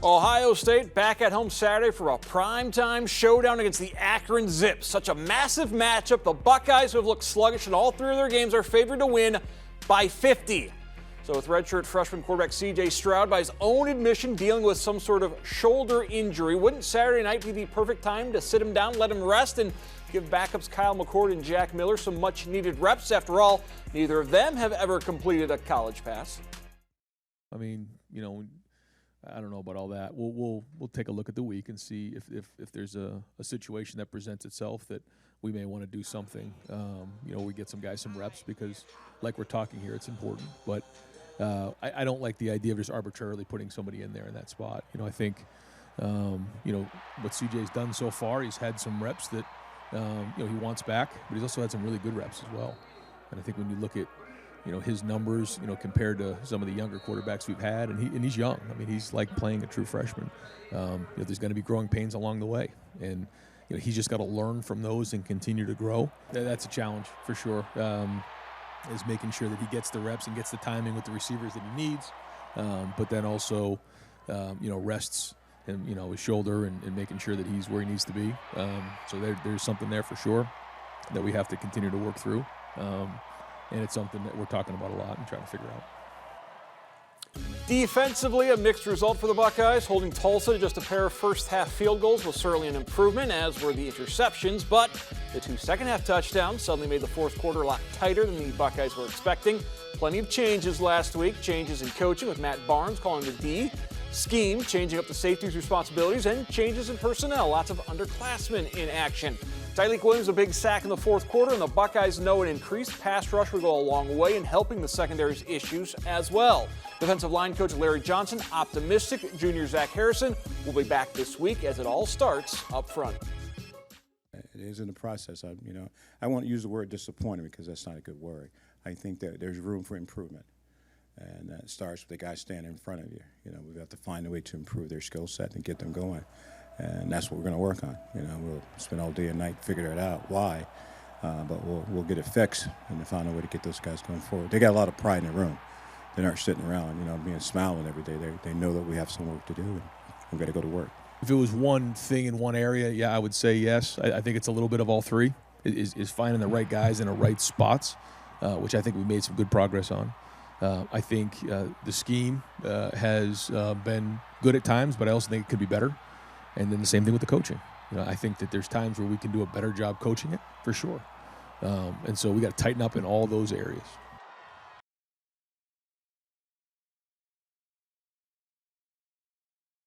Ohio State back at home Saturday for a primetime showdown against the Akron Zips. Such a massive matchup. The Buckeyes, who have looked sluggish in all three of their games, are favored to win by 50. So with redshirt freshman quarterback C.J. Stroud, by his own admission, dealing with some sort of shoulder injury, wouldn't Saturday night be the perfect time to sit him down, let him rest, and give backups Kyle McCord and Jack Miller some much-needed reps? After all, neither of them have ever completed a college pass. I mean, I don't know about all that. We'll take a look at the week and see if there's a situation that presents itself that we may want to do something. We get some guys some reps because, like we're talking here, it's important. But I don't like the idea of just arbitrarily putting somebody in there in that spot. I think what CJ's done so far, he's had some reps that he wants back, but he's also had some really good reps as well. And I think when you look at his numbers, compared to some of the younger quarterbacks we've had, and he's young. I mean, he's like playing a true freshman. There's going to be growing pains along the way, and he's just got to learn from those and continue to grow. That's a challenge for sure. Is making sure that he gets the reps and gets the timing with the receivers that he needs, but then also, rests and his shoulder and making sure that he's where he needs to be. So there's something there for sure that we have to continue to work through. And it's something that we're talking about a lot and trying to figure out. Defensively, a mixed result for the Buckeyes. Holding Tulsa to just a pair of first-half field goals was certainly an improvement, as were the interceptions. But the two second-half touchdowns suddenly made the fourth quarter a lot tighter than the Buckeyes were expecting. Plenty of changes last week. Changes in coaching with Matt Barnes calling the D scheme, changing up the safeties' responsibilities, and changes in personnel. Lots of underclassmen in action. Tyleik Williams a big sack in the fourth quarter, and the Buckeyes know an increased pass rush will go a long way in helping the secondary's issues as well. Defensive line coach Larry Johnson optimistic junior Zach Harrison will be back this week as it all starts up front. It is in the process. I won't use the word disappointed because that's not a good word. I think that there's room for improvement, and that starts with the guy standing in front of you. We've got to find a way to improve their skill set and get them going. And that's what we're going to work on. We'll spend all day and night figuring it out why, but we'll get it fixed and find a way to get those guys going forward. They got a lot of pride in the room. They aren't sitting around, being smiling every day. They know that we have some work to do, and we've got to go to work. If it was one thing in one area, yeah, I would say yes. I think it's a little bit of all three. Is finding the right guys in the right spots, which I think we made some good progress on. I think the scheme has been good at times, but I also think it could be better. And then the same thing with the coaching. I think that there's times where we can do a better job coaching it, for sure. And so we got to tighten up in all those areas.